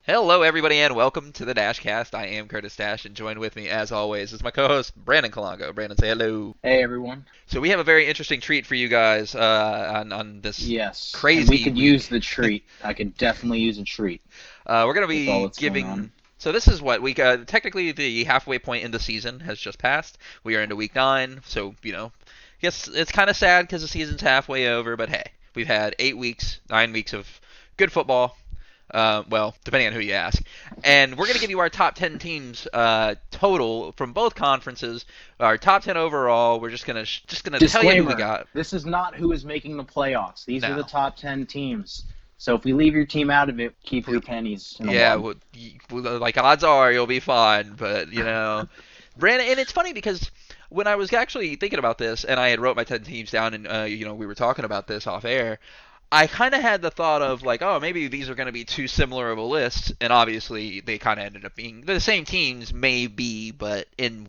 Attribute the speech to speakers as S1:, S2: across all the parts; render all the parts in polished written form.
S1: Hello, everybody, and welcome to the Dasch Cast. I am Curtis Dash, and joined with me, as always, is my co-host Brandon Colongo. Brandon, say hello.
S2: Hey everyone.
S1: So we have a very interesting treat for you guys on this
S2: Yes, and we
S1: crazy
S2: could use
S1: week.
S2: the treat. I could definitely use a treat
S1: We're going to
S2: with all
S1: be
S2: that's going
S1: giving.
S2: on.
S1: So this is what week. Technically, the halfway point in the season has just passed. We are into week 9. So guess it's kind of sad because the season's halfway over. But hey, we've had 8 weeks, 9 weeks of good football. Well, depending on who you ask. And we're going to give you our top 10 teams total from both conferences. Our top 10 overall. We're just gonna tell you who we
S2: Disclaimer:
S1: got.
S2: this is not who is making the playoffs. These are the
S1: No.
S2: top 10 teams. So if we leave your team out of it, keep your pennies in a
S1: Yeah,
S2: mug.
S1: well, like odds are you'll be fine, but Brandon, and it's funny because when I was actually thinking about this, and I had wrote my 10 teams down, and we were talking about this off air. I kind of had the thought of like, oh, maybe these are going to be too similar of a list, and obviously they kind of ended up being the same teams, maybe, but in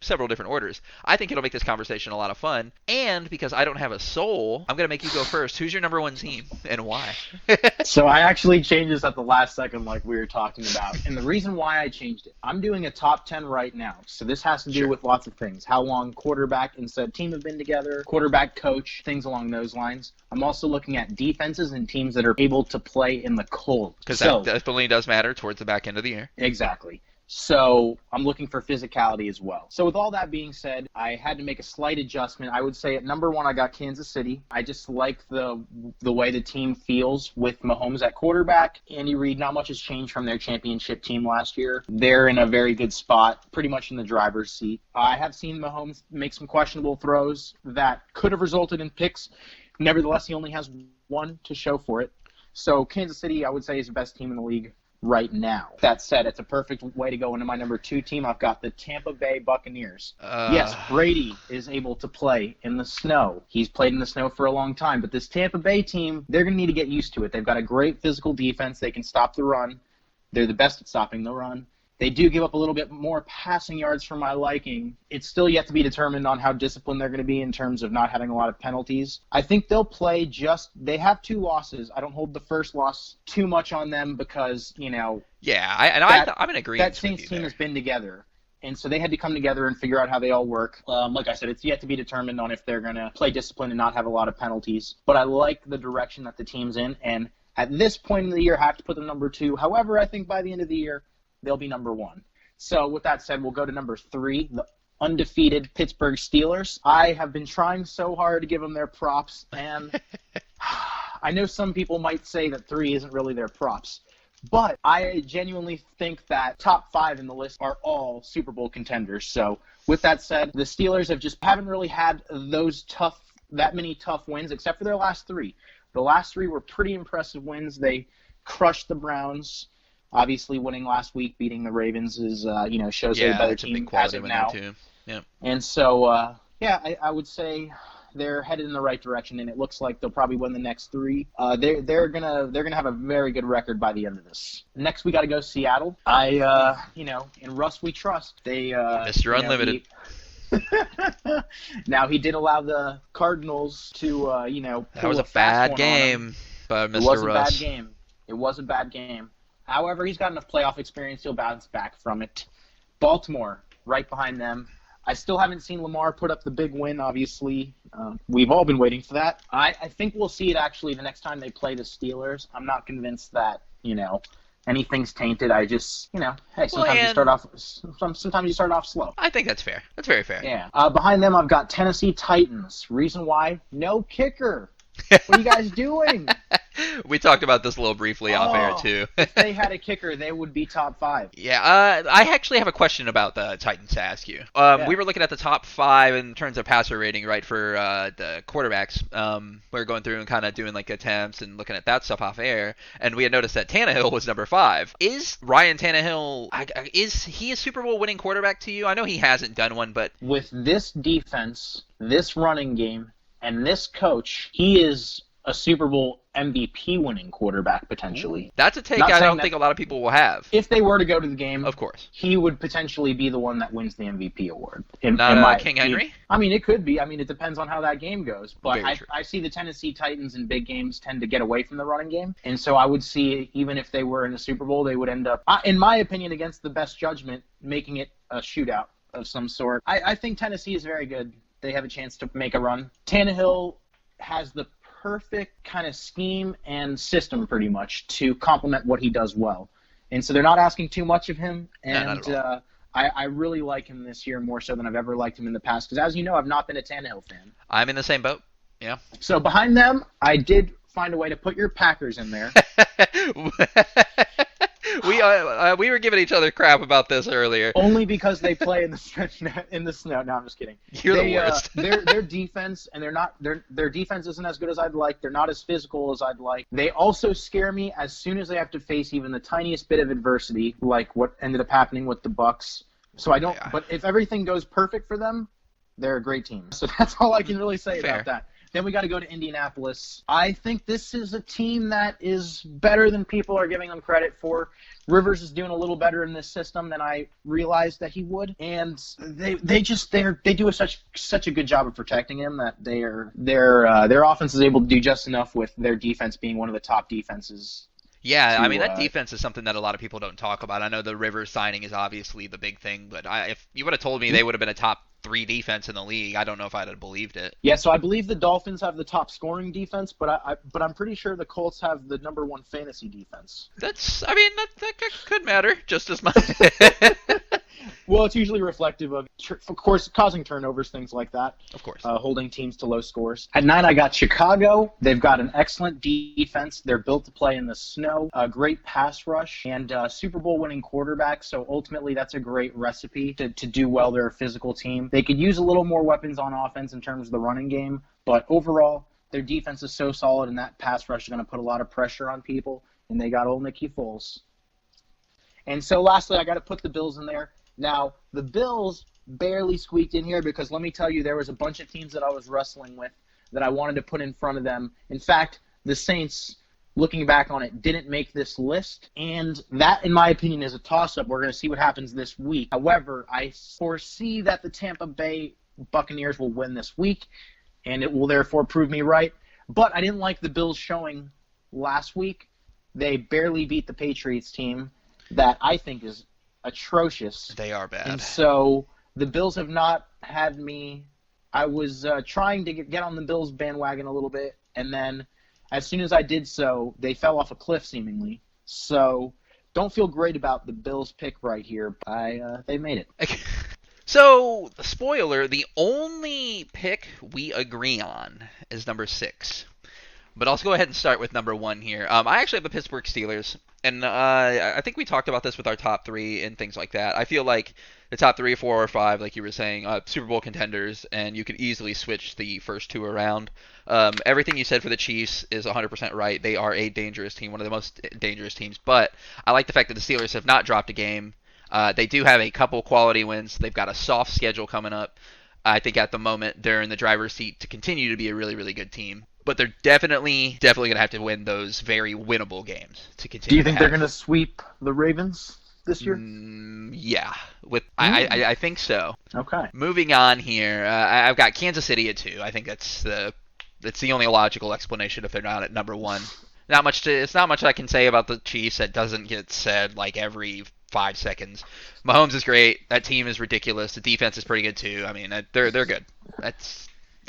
S1: several different orders. I think it'll make this conversation a lot of fun, and because I don't have a soul, I'm going to make you go first. Who's your number one team and why?
S2: So I actually changed this at the last second like we were talking about. And the reason why I changed it, I'm doing a top 10 right now. So this has to do
S1: Sure.
S2: with lots of things. How long quarterback and said team have been together, quarterback coach, things along those lines. I'm also looking at defenses and teams that are able to play in the cold.
S1: Because that definitely does matter towards the back end of the year.
S2: Exactly. So I'm looking for physicality as well. So with all that being said, I had to make a slight adjustment. I would say at number 1, I got Kansas City. I just like the way the team feels with Mahomes at quarterback. Andy Reid, not much has changed from their championship team last year. They're in a very good spot, pretty much in the driver's seat. I have seen Mahomes make some questionable throws that could have resulted in picks. Nevertheless, he only has one to show for it. So Kansas City, I would say, is the best team in the league right now. That said, it's a perfect way to go into my number 2 team. I've got the Tampa Bay Buccaneers. Yes, Brady is able to play in the snow. He's played in the snow for a long time. But this Tampa Bay team, they're going to need to get used to it. They've got a great physical defense. They can stop the run. They're the best at stopping the run. They do give up a little bit more passing yards for my liking. It's still yet to be determined on how disciplined they're going to be in terms of not having a lot of penalties. I think they'll play they have 2 losses. I don't hold the first loss too much on them because,
S1: Yeah, I'm in agreement
S2: that
S1: with
S2: Saints
S1: you
S2: team
S1: there.
S2: has been together. And so they had to come together and figure out how they all work. Like I said, it's yet to be determined on if they're going to play disciplined and not have a lot of penalties. But I like the direction that the team's in. And at this point in the year, I have to put them number 2. However, I think by the end of the year, they'll be number 1. So with that said, we'll go to number 3, the undefeated Pittsburgh Steelers. I have been trying so hard to give them their props, and I know some people might say that 3 isn't really their props, but I genuinely think that top 5 in the list are all Super Bowl contenders. So with that said, the Steelers haven't really had that many tough wins except for their last 3. The last 3 were pretty impressive wins. They crushed the Browns. Obviously, winning last week, beating the Ravens shows they're a better
S1: It's a
S2: team
S1: big
S2: as
S1: quality
S2: of
S1: win
S2: now.
S1: there too. Yeah.
S2: And so, I would say they're headed in the right direction, and it looks like they'll probably win the next 3. They're gonna have a very good record by the end of this. Next, we got to go Seattle. In Russ we trust. They
S1: Mr. Unlimited.
S2: Now he did allow the Cardinals to
S1: That
S2: pull
S1: was
S2: a
S1: a
S2: fast
S1: bad
S2: one on him.
S1: game by
S2: It was
S1: Mr.
S2: a
S1: Russ.
S2: bad game. It was a bad game. However, he's got enough playoff experience. He'll bounce back from it. Baltimore, right behind them. I still haven't seen Lamar put up the big win, obviously. We've all been waiting for that. I think we'll see it actually the next time they play the Steelers. I'm not convinced that, anything's tainted. I just, hey, sometimes you start off slow.
S1: I think that's fair. That's very fair.
S2: Yeah. Behind them, I've got Tennessee Titans. Reason why? No kicker. What are you guys doing?
S1: We talked about this a little briefly off air too.
S2: If they had a kicker, they would be top 5.
S1: Yeah, I actually have a question about the Titans to ask you. We were looking at the top 5 in terms of passer rating, right, for the quarterbacks. We were going through and kind of doing like attempts and looking at that stuff off air, and we had noticed that Tannehill was number 5. Is Ryan Tannehill, is he a Super Bowl winning quarterback to you? I know he hasn't done one, but
S2: With this defense, this running game, and this coach, he is a Super Bowl MVP winning quarterback
S1: Ooh,
S2: potentially.
S1: that's a take
S2: Not
S1: I
S2: saying
S1: don't
S2: that
S1: think a lot of people will have.
S2: if they were to go to the game,
S1: Of course.
S2: he would potentially be the one that wins the MVP award.
S1: Not
S2: In my,
S1: King Henry?
S2: I mean, it could be. I mean, it depends on how that game goes. But
S1: Very true.
S2: I see the Tennessee Titans in big games tend to get away from the running game. And so I would see, even if they were in the Super Bowl, they would end up, in my opinion, against the best judgment, making it a shootout of some sort. I think Tennessee is very good. They have a chance to make a run. Tannehill has the perfect kind of scheme and system pretty much to complement what he does well. And so they're not asking too much of him.
S1: No,
S2: And
S1: not at all.
S2: I really like him this year more so than I've ever liked him in the past. Because as you know, I've not been a Tannehill fan.
S1: I'm in the same boat. Yeah.
S2: So behind them, I did find a way to put your Packers in there.
S1: We were giving each other crap about this earlier.
S2: Only because they play in the snow. No, I'm just kidding.
S1: You're the worst.
S2: Their defense and their defense isn't as good as I'd like. They're not as physical as I'd like. They also scare me as soon as they have to face even the tiniest bit of adversity, like what ended up happening with the Bucks. So I don't.
S1: Yeah.
S2: But if everything goes perfect for them, they're a great team. So that's all I can really say
S1: Fair.
S2: about that. Then we got to go to Indianapolis. I think this is a team that is better than people are giving them credit for. Rivers is doing a little better in this system than I realized that he would, and they do such a good job of protecting him that their offense is able to do just enough with their defense being one of the top defenses.
S1: Yeah, I mean, that defense is something that a lot of people don't talk about. I know the Rivers signing is obviously the big thing, but if you would have told me they would have been a top 3 defense in the league, I don't know if I'd have believed it.
S2: Yeah, so I believe the Dolphins have the top scoring defense, but I'm pretty sure the Colts have the number 1 fantasy defense.
S1: That could matter just as much.
S2: Well, it's usually reflective of course, causing turnovers, things like that.
S1: Of course.
S2: Holding teams to low scores. At 9, I got Chicago. They've got an excellent defense. They're built to play in the snow, a great pass rush, and Super Bowl winning quarterback. So ultimately, that's a great recipe to do well. They're a physical team. They could use a little more weapons on offense in terms of the running game, but overall, their defense is so solid, and that pass rush is going to put a lot of pressure on people, and they got old Nicky Foles. And so lastly, I got to put the Bills in there. Now, the Bills barely squeaked in here because let me tell you, there was a bunch of teams that I was wrestling with that I wanted to put in front of them. In fact, the Saints, looking back on it, didn't make this list, and that, in my opinion, is a toss-up. We're going to see what happens this week. However, I foresee that the Tampa Bay Buccaneers will win this week, and it will therefore prove me right. But I didn't like the Bills showing last week. They barely beat the Patriots team that I think is atrocious.
S1: They are bad.
S2: And so the Bills have not had me. I was trying to get on the Bills bandwagon a little bit, and then as soon as I did so, they fell off a cliff seemingly. So don't feel great about the Bills pick right here. They made it.
S1: So, spoiler, the only pick we agree on is number 6. But I'll go ahead and start with number 1 here. I actually have the Pittsburgh Steelers, and I think we talked about this with our top 3 and things like that. I feel like the top 3, 4, or 5, like you were saying, Super Bowl contenders, and you could easily switch the first 2 around. Everything you said for the Chiefs is 100% right. They are a dangerous team, one of the most dangerous teams. But I like the fact that the Steelers have not dropped a game. They do have a couple quality wins. They've got a soft schedule coming up. I think at the moment they're in the driver's seat to continue to be a really, really good team. But they're definitely going to have to win those very winnable games to continue.
S2: Do you think they're going to sweep the Ravens this year?
S1: Yeah, I think so.
S2: Okay.
S1: Moving on here, I've got Kansas City at 2. I think that's the only logical explanation if they're not at number 1. It's not much I can say about the Chiefs that doesn't get said like every 5 seconds. Mahomes is great. That team is ridiculous. The defense is pretty good too. I mean, they're good.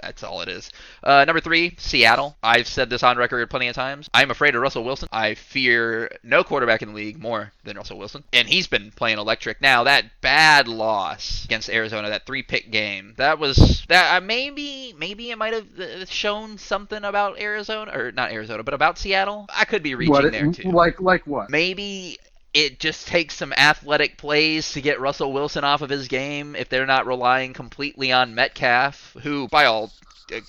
S1: That's all it is. Number 3, Seattle. I've said this on record plenty of times. I'm afraid of Russell Wilson. I fear no quarterback in the league more than Russell Wilson. And he's been playing electric. Now, that bad loss against Arizona, that 3-pick game, maybe it might have shown something about Arizona, or not Arizona, but about Seattle. I could be reaching there too.
S2: Like what?
S1: Maybe it just takes some athletic plays to get Russell Wilson off of his game if they're not relying completely on Metcalf, who, by all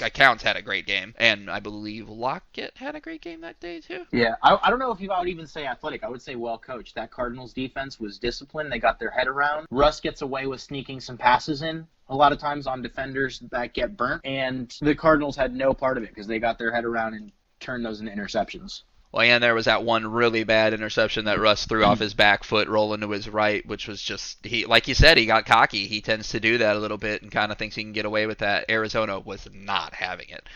S1: accounts, had a great game. And I believe Lockett had a great game that day, too.
S2: Yeah, I don't know if I would even say athletic. I would say well coached. That Cardinals defense was disciplined. They got their head around. Russ gets away with sneaking some passes in a lot of times on defenders that get burnt. And the Cardinals had no part of it because they got their head around and turn those into interceptions.
S1: Well, and there was that one really bad interception that Russ threw off his back foot, rolling to his right, which was just he, like you said, he got cocky. He tends to do that a little bit and kind of thinks he can get away with that. Arizona was not having it.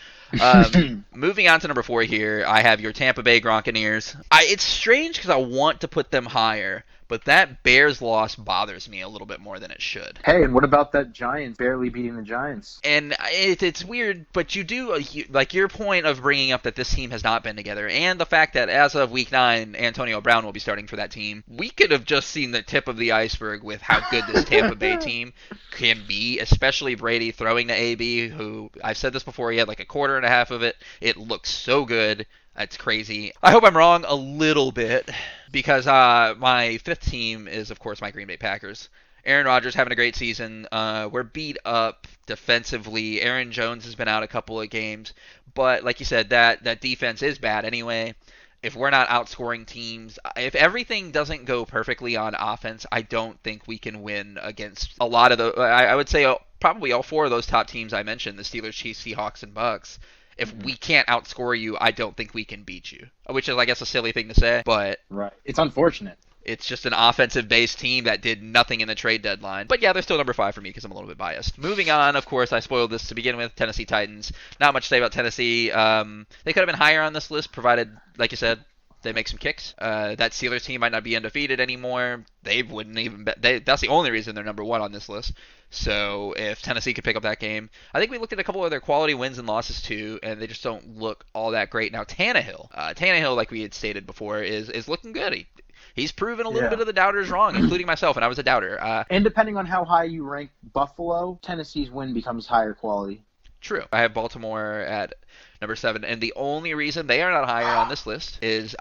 S1: Moving on to number 4 here, I have your Tampa Bay Gronkaneers. It's strange because I want to put them higher, but that Bears loss bothers me a little bit more than it should.
S2: Hey, and what about that Giants barely beating the Giants?
S1: And it's weird, but you do, like your point of bringing up that this team has not been together, and the fact that as of week 9, Antonio Brown will be starting for that team, we could have just seen the tip of the iceberg with how good this Tampa Bay team can be, especially Brady throwing to AB, who, I've said this before, he had like a quarter and a half of it. It looks so good. That's crazy. I hope I'm wrong a little bit because my 5th team is, of course, my Green Bay Packers. Aaron Rodgers having a great season. We're beat up defensively. Aaron Jones has been out a couple of games. But like you said, that defense is bad anyway. If we're not outscoring teams, if everything doesn't go perfectly on offense, I don't think we can win against a lot of the, I would say probably all 4 of those top teams I mentioned, the Steelers, Chiefs, Seahawks, and Bucks. If we can't outscore you, I don't think we can beat you. Which is, I guess, a silly thing to say, but
S2: right. It's unfortunate.
S1: It's just an offensive-based team that did nothing in the trade deadline. But yeah, they're still number 5 for me because I'm a little bit biased. Moving on, of course, I spoiled this to begin with, Tennessee Titans. Not much to say about Tennessee. They could have been higher on this list, provided, like you said, they make some kicks. That Steelers team might not be undefeated anymore. They wouldn't even that's the only reason they're number 1 on this list. So if Tennessee could pick up that game, I think we looked at a couple of their quality wins and losses too, and they just don't look all that great. Now Tannehill, like we had stated before, is looking good. He's proven a little bit of the doubters wrong, including myself, and I was a doubter.
S2: And depending on how high you rank Buffalo, Tennessee's win becomes higher quality.
S1: True. I have Baltimore at number 7, and the only reason they are not higher on this list is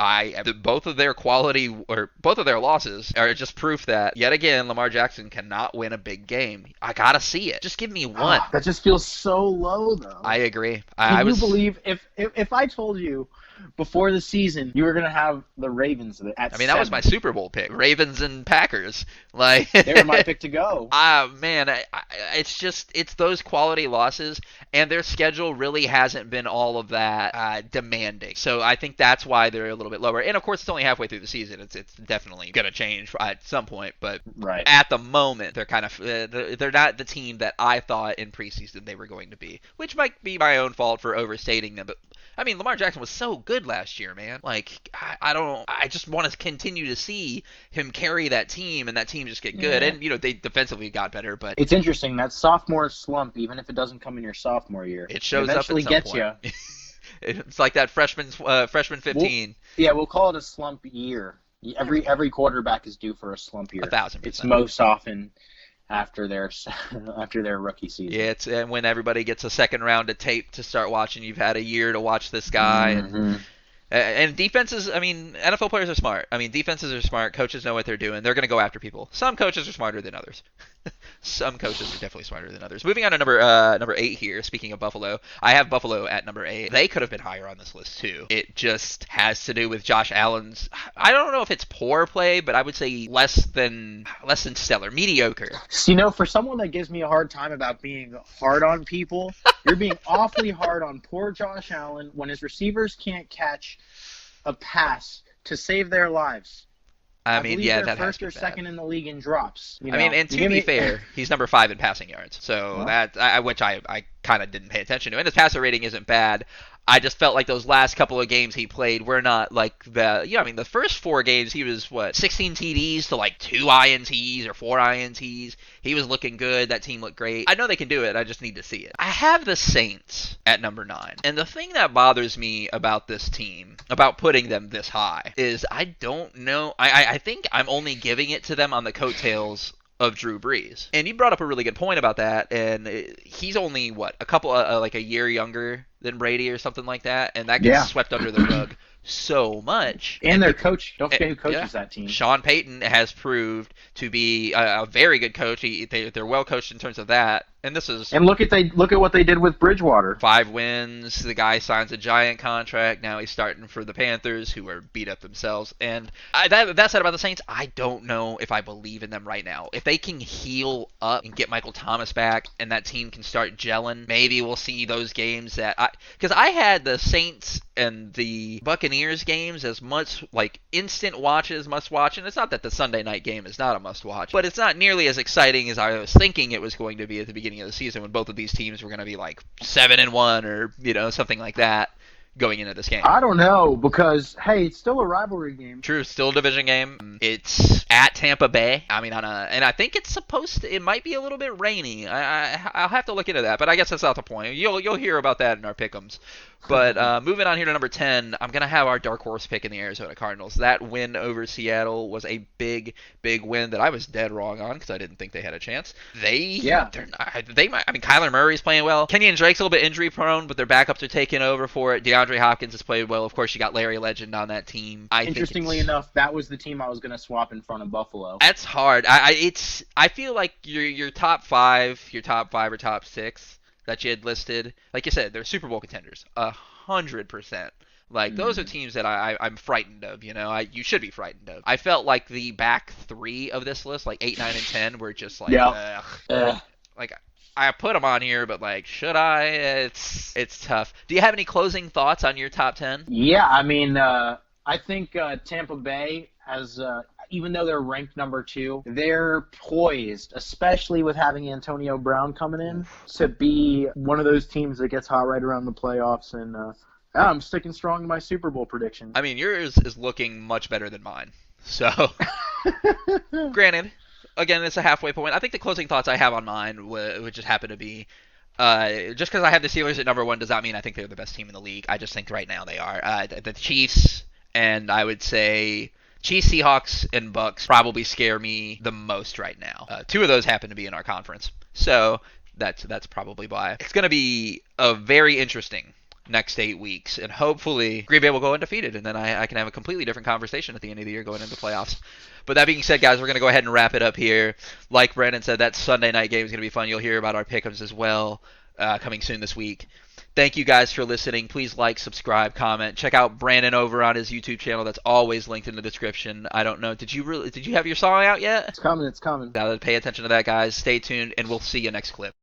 S1: both of their losses are just proof that yet again Lamar Jackson cannot win a big game. I gotta see it. Just give me one.
S2: That just feels so low, though.
S1: I agree.
S2: Can you believe if I told you before the season you were gonna have the Ravens at 7?
S1: That was my Super Bowl pick. Ravens and Packers. Like
S2: they were my pick to go.
S1: Man, it's those quality losses, and their schedule really hasn't been all of that demanding. So I think that's why they're a little bit lower. And of course, it's only halfway through the season. It's definitely gonna change at some point. But at the moment, they're kind of they're not the team that I thought in preseason they were going to be, which might be my own fault for overstating them. But I mean, Lamar Jackson was so good last year, man. Like, I just want to continue to see him carry that team and that team just get good. And, they defensively got better, but
S2: it's interesting. That sophomore slump, even if it doesn't come in your sophomore year,
S1: it shows
S2: eventually
S1: up at some
S2: gets
S1: point.
S2: you.
S1: It's like that freshman 15.
S2: We'll call it a slump year. Every quarterback is due for a slump year.
S1: 1,000%.
S2: It's most often after their rookie season.
S1: Yeah, it's when everybody gets a second round of tape to start watching. You've had a year to watch this guy. And defenses, NFL players are smart. Defenses are smart. Coaches know what they're doing. They're going to go after people. Some coaches are smarter than others. Some coaches are definitely smarter than others. Moving on to number 8 here. Speaking of Buffalo, I have Buffalo at number 8. They could have been higher on this list too. It just has to do with Josh Allen's. I don't know if it's poor play, but I would say less than stellar, mediocre.
S2: So, for someone that gives me a hard time about being hard on people, you're being awfully hard on poor Josh Allen when his receivers can't catch a pass to save their lives. I believe they're first or second in the league in drops.
S1: And to be fair, he's number 5 in passing yards. So which I kind of didn't pay attention to. And his passer rating isn't bad. I just felt like those last couple of games he played were not like the first 4 games he was 16 TDs to like 2 INTs or 4 INTs. He was looking good. That team looked great. I know they can do it. I just need to see it. I have the Saints at number 9. And the thing that bothers me about this team, about putting them this high, is I don't know. I think I'm only giving it to them on the coattails of Drew Brees. And you brought up a really good point about that, and he's only a year younger than Brady or something like that, and that gets swept under the rug so much.
S2: And their coach, don't forget who coaches that team.
S1: Sean Payton has proved to be a very good coach. They're well coached in terms of that. And this is
S2: And look at what they did with Bridgewater.
S1: 5 wins. The guy signs a giant contract. Now he's starting for the Panthers, who are beat up themselves. And that said about the Saints, I don't know if I believe in them right now. If they can heal up and get Michael Thomas back, and that team can start gelling, maybe we'll see those games because I had the Saints and the Buccaneers games as much like instant watches, must watch. And it's not that the Sunday night game is not a must watch, but it's not nearly as exciting as I was thinking it was going to be at the beginning of the season when both of these teams were going to be like 7-1 or something like that going into this game.
S2: I don't know because hey, it's still a rivalry game.
S1: True, still a division game. It's at Tampa Bay. I mean, and I think it's supposed to. It might be a little bit rainy. I'll have to look into that, but I guess that's not the point. You'll hear about that in our pick'ems. But moving on here to number 10, I'm going to have our dark horse pick in the Arizona Cardinals. That win over Seattle was a big, big win that I was dead wrong on because I didn't think they had a chance. They might. I mean, Kyler Murray's playing well. Kenyon Drake's a little bit injury prone, but their backups are taking over for it. DeAndre Hopkins has played well. Of course, you got Larry Legend on that team.
S2: Interestingly enough, that was the team I was going to swap in front of Buffalo.
S1: That's hard. I feel like your top five or top six that you had listed, like you said, they're Super Bowl contenders, 100%. Like those are teams that I'm frightened of. You should be frightened of. I felt like the back three of this list, like 8, 9, and 10, were just like, like I put them on here, but like, should I? It's tough. Do you have any closing thoughts on your top 10?
S2: Yeah, I mean, I think Tampa Bay has. Even though they're ranked number 2, they're poised, especially with having Antonio Brown coming in, to be one of those teams that gets hot right around the playoffs. And I'm sticking strong to my Super Bowl prediction.
S1: I mean, yours is looking much better than mine. So, granted, again, it's a halfway point. I think the closing thoughts I have on mine would just happen to be, just because I have the Steelers at number 1 does not mean I think they're the best team in the league. I just think right now they are. The Chiefs, and I would say Chiefs, Seahawks, and Bucks probably scare me the most right now. 2 of those happen to be in our conference. So that's probably why. It's going to be a very interesting next 8 weeks, and hopefully Green Bay will go undefeated, and then I can have a completely different conversation at the end of the year going into the playoffs. But that being said, guys, we're going to go ahead and wrap it up here. Like Brandon said, that Sunday night game is going to be fun. You'll hear about our pick'ems as well coming soon this week. Thank you guys for listening. Please like, subscribe, comment. Check out Brandon over on his YouTube channel. That's always linked in the description. I don't know. Did you have your song out yet?
S2: It's coming.
S1: Now, pay attention to that, guys. Stay tuned, and we'll see you next clip.